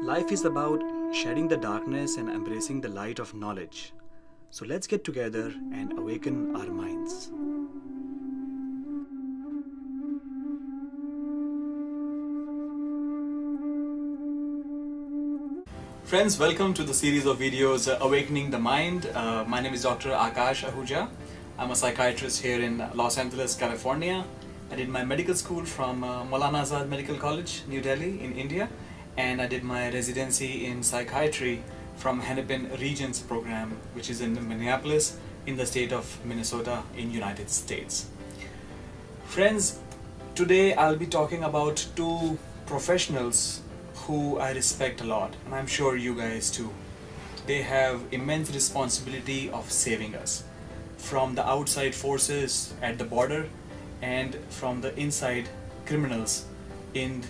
Life is about shedding the darkness and embracing the light of knowledge. So let's get together and awaken our minds. Friends, welcome to the series of videos Awakening the Mind. My name is Dr. Aakash Ahuja. I'm a psychiatrist here in Los Angeles, California. I did my medical school from Maulana Azad Medical College, New Delhi in India, and I did my residency in psychiatry from Hennepin Regents program, which is in Minneapolis in the state of Minnesota in United States. Friends, today I'll be talking about two professionals who I respect a lot, and I'm sure you guys too. They have immense responsibility of saving us from the outside forces at the border and from the inside criminals in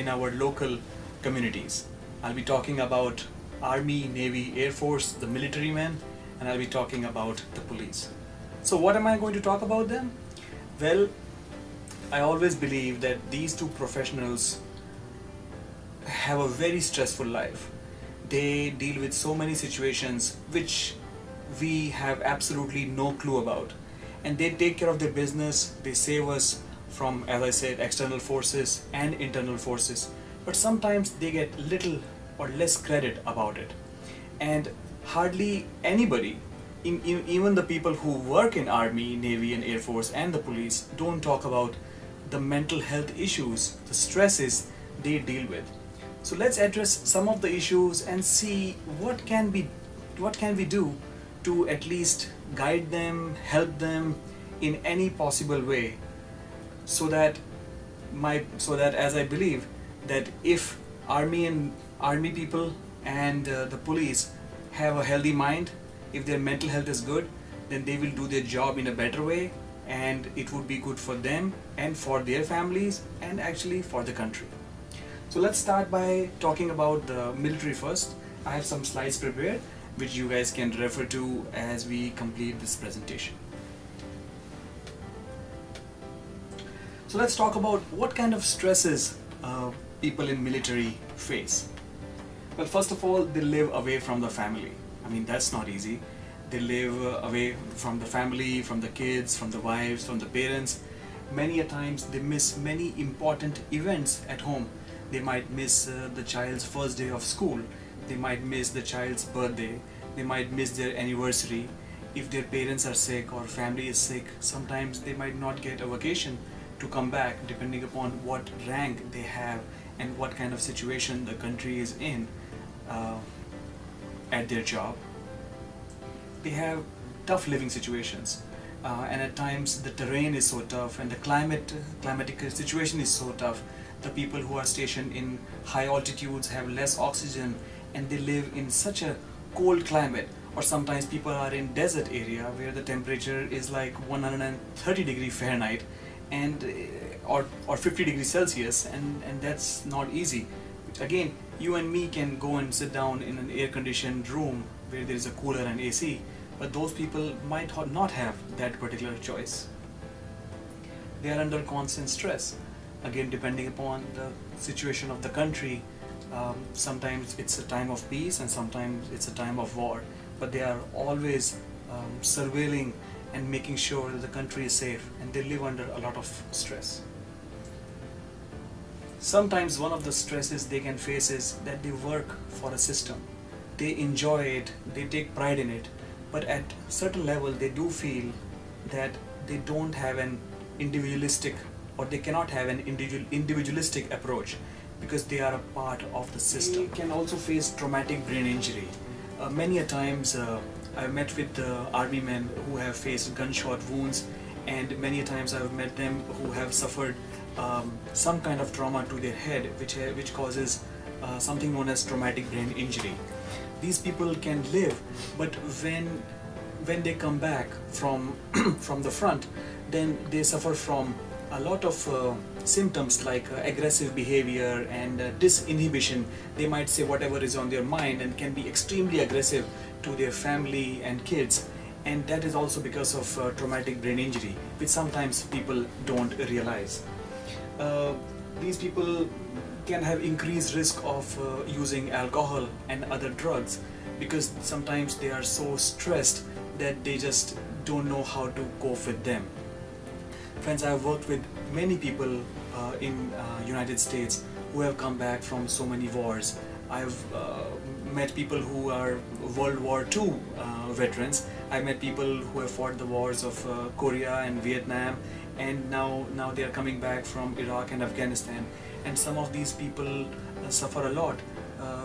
our local communities. I'll be talking about Army, Navy, Air Force, the military men, and I'll be talking about the police. So what am I going to talk about them? Well, I always believe that these two professionals have a very stressful life. They deal with so many situations which we have absolutely no clue about, and they take care of their business. They save us from, as I said, external forces and internal forces, but sometimes they get little or less credit about it, and hardly anybody, even the people who work in Army, Navy and Air Force and the police, don't talk about the mental health issues, the stresses they deal with. So let's address some of the issues and see what can we do to at least guide them, help them in any possible way, so that as I believe that if army people and the police have a healthy mind, if their mental health is good, then they will do their job in a better way, and it would be good for them and for their families and actually for the country. So let's start by talking about the military first. I have some slides prepared which you guys can refer to as we complete this presentation. So let's talk about what kind of stresses people in military face. Well, first of all, they live away from the family. I mean, that's not easy. They live away from the family, from the kids, from the wives, from the parents. Many a times they miss many important events at home. They might miss the child's first day of school. They might miss the child's birthday. They might miss their anniversary. If their parents are sick or family is sick, sometimes they might not get a vacation to come back, depending upon what rank they have and what kind of situation the country is in at their job. They have tough living situations, and at times the terrain is so tough and the climatic situation is so tough. The people who are stationed in high altitudes have less oxygen, and they live in such a cold climate. Or sometimes people are in desert area where the temperature is like 130 degree Fahrenheit and or 50 degrees Celsius, and that's not easy. Again, you and me can go and sit down in an air-conditioned room where there is a cooler and AC, but those people might not have that particular choice. They are under constant stress. Again, depending upon the situation of the country, sometimes it's a time of peace and sometimes it's a time of war, but they are always surveilling and making sure that the country is safe, and they live under a lot of stress. Sometimes one of the stresses they can face is that they work for a system. They enjoy it, they take pride in it, but at certain level they do feel that they don't have an individualistic, or they cannot have an individualistic approach because they are a part of the system. They can also face traumatic brain injury. Many a times I've met with army men who have faced gunshot wounds, and many a times I've met them who have suffered some kind of trauma to their head which causes something known as traumatic brain injury. These people can live, but when they come back from from the front, then they suffer from a lot of symptoms like aggressive behavior and disinhibition. They might say whatever is on their mind and can be extremely aggressive to their family and kids, and that is also because of traumatic brain injury, which sometimes people don't realize. these people can have increased risk of using alcohol and other drugs, because sometimes they are so stressed that they just don't know how to cope with them. Friends, I have worked with many people in United States who have come back from so many wars. I've met people who are World War II veterans. I met people who have fought the wars of Korea and Vietnam, and now they are coming back from Iraq and Afghanistan. And some of these people suffer a lot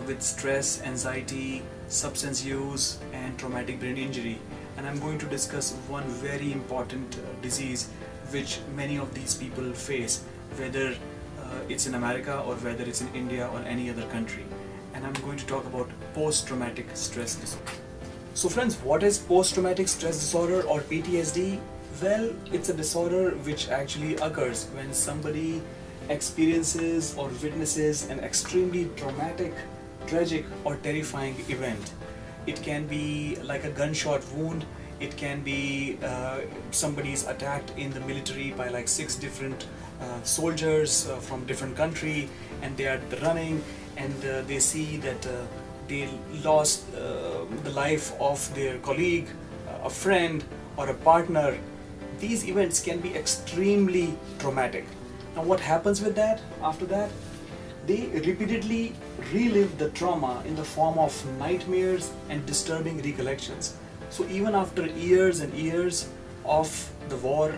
with stress, anxiety, substance use and traumatic brain injury. And I'm going to discuss one very important disease which many of these people face, whether it's in America or whether it's in India or any other country. And I'm going to talk about post-traumatic stress disorder. So friends, what is post-traumatic stress disorder or PTSD? Well, it's a disorder which actually occurs when somebody experiences or witnesses an extremely traumatic, tragic or terrifying event. It can be like a gunshot wound. It can be somebody's attacked in the military by like 6 different soldiers from different country, and they are running and they see that they lost the life of their colleague, a friend or a partner. These events can be extremely traumatic. Now what happens with that after that? They repeatedly relive the trauma in the form of nightmares and disturbing recollections. So even after years and years of the war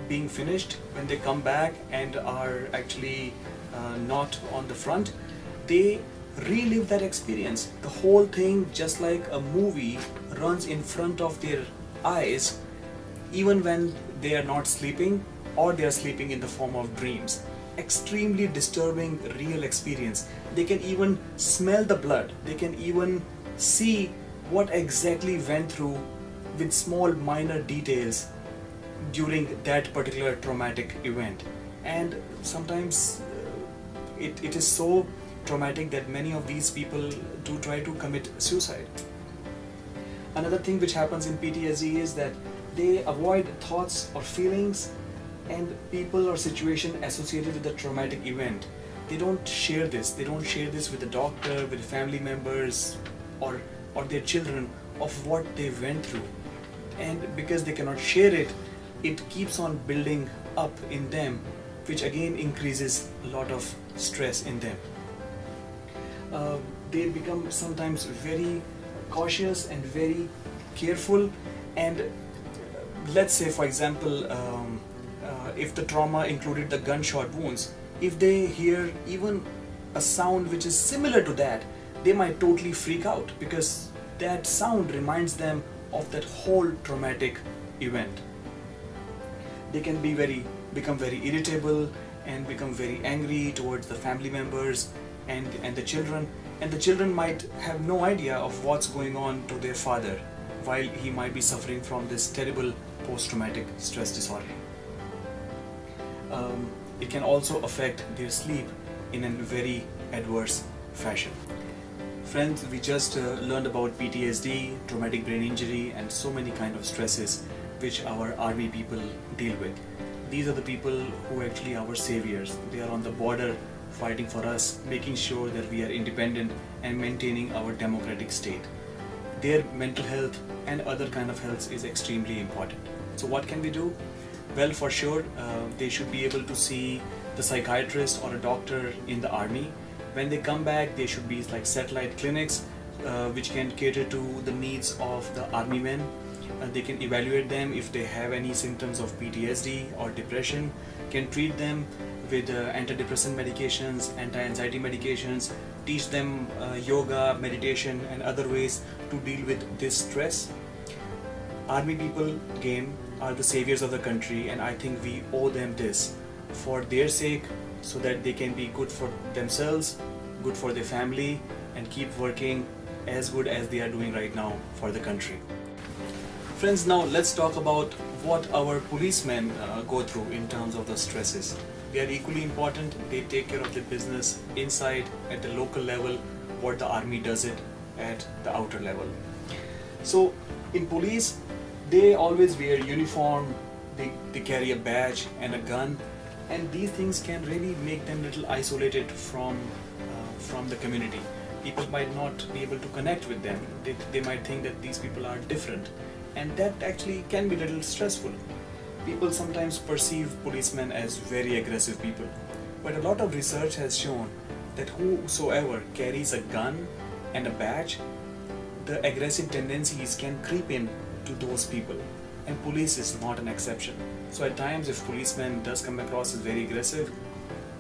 being finished, when they come back and are actually not on the front, they relive that experience. The whole thing, just like a movie, runs in front of their eyes, even when they are not sleeping or they are sleeping in the form of dreams. Extremely disturbing real experience. They can even smell the blood. They can even see what exactly went through with small minor details during that particular traumatic event. And sometimes it is so traumatic that many of these people do try to commit suicide. Another thing which happens in PTSD is that they avoid thoughts or feelings and people or situation associated with the traumatic event. They don't share this. They don't share this with the doctor, with family members or their children of what they went through. And because they cannot share it, it keeps on building up in them, which again increases a lot of stress in them. They become sometimes very cautious and very careful. And let's say, for example, if the trauma included the gunshot wounds, if they hear even a sound which is similar to that, they might totally freak out, because that sound reminds them of that whole traumatic event. They can become very irritable and become very angry towards the family members and the children. And the children might have no idea of what's going on to their father, while he might be suffering from this terrible post-traumatic stress disorder. It can also affect their sleep in a very adverse fashion. Friends, we just learned about PTSD, traumatic brain injury, and so many kind of stresses which our army people deal with. These are the people who actually are our saviors. They are on the border fighting for us, making sure that we are independent and maintaining our democratic state. Their mental health and other kind of health is extremely important. So what can we do? Well, for sure, they should be able to see the psychiatrist or a doctor in the army. When they come back, there should be like satellite clinics which can cater to the needs of the army men. They can evaluate them if they have any symptoms of PTSD or depression, can treat them with antidepressant medications, anti-anxiety medications, teach them yoga, meditation and other ways to deal with this stress. Army people, again, are the saviors of the country, and I think we owe them this for their sake, so that they can be good for themselves, good for their family, and keep working as good as they are doing right now for the country. Friends, now let's talk about what our policemen go through in terms of the stresses. They are equally important. They take care of the business inside at the local level, what the army does it at the outer level. So in police, they always wear uniform, they carry a badge and a gun, and these things can really make them little isolated from the community. People might not be able to connect with them. They might think that these people are different, and that actually can be a little stressful. People sometimes perceive policemen as very aggressive people, but a lot of research has shown that whosoever carries a gun and a badge, the aggressive tendencies can creep in to those people, and police is not an exception. So at times, if policeman does come across as very aggressive,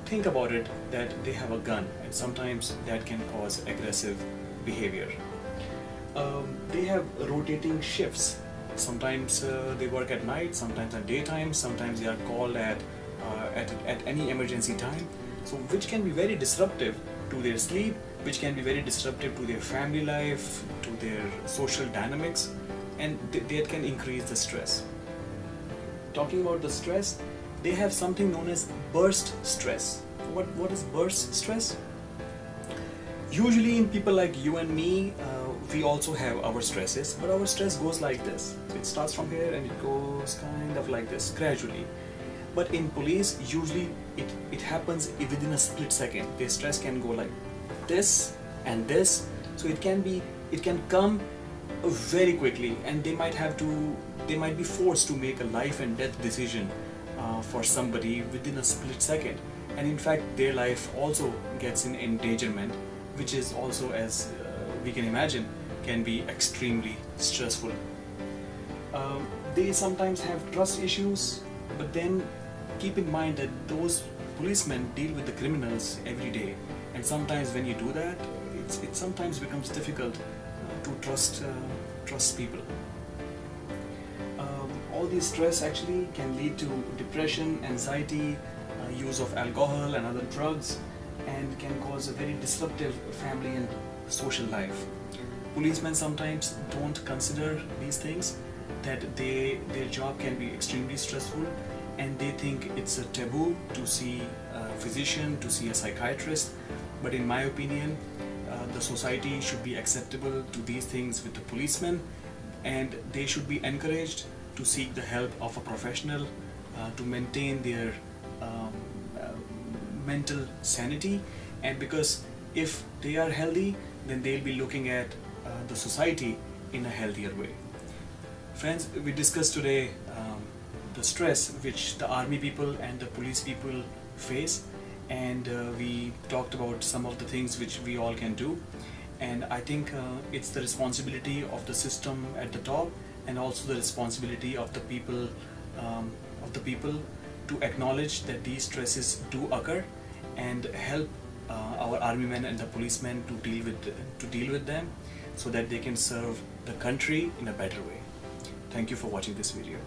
think about it that they have a gun, and sometimes that can cause aggressive behavior. They have rotating shifts. Sometimes they work at night, sometimes at daytime, sometimes they are called at any emergency time. So which can be very disruptive to their sleep, which can be very disruptive to their family life, to their social dynamics, and that can increase the stress. Talking about the stress, they have something known as burst stress. What is burst stress? Usually in people like you and me, we also have our stresses, but our stress goes like this. It starts from here and it goes kind of like this, gradually. But in police, usually it happens within a split second. Their stress can go like this and this, so it can come very quickly, and they might be forced to make a life and death decision for somebody within a split second, and in fact their life also gets in endangerment, which is also, as we can imagine, can be extremely stressful. They sometimes have trust issues, but then keep in mind that those policemen deal with the criminals every day, and sometimes when you do that, it sometimes becomes difficult to trust people. All this stress actually can lead to depression, anxiety, use of alcohol and other drugs, and can cause a very disruptive family and social life. Policemen sometimes don't consider these things, that their job can be extremely stressful, and they think it's a taboo to see a physician, to see a psychiatrist. But in my opinion, the society should be acceptable to these things with the policemen, and they should be encouraged to seek the help of a professional to maintain their mental sanity, and because if they are healthy, then they'll be looking at the society in a healthier way. Friends, we discussed today the stress which the army people and the police people face, and we talked about some of the things which we all can do, and I think it's the responsibility of the system at the top, and also the responsibility of the people to acknowledge that these stresses do occur, and help our army men and the policemen to deal with them, so that they can serve the country in a better way. Thank you for watching this video.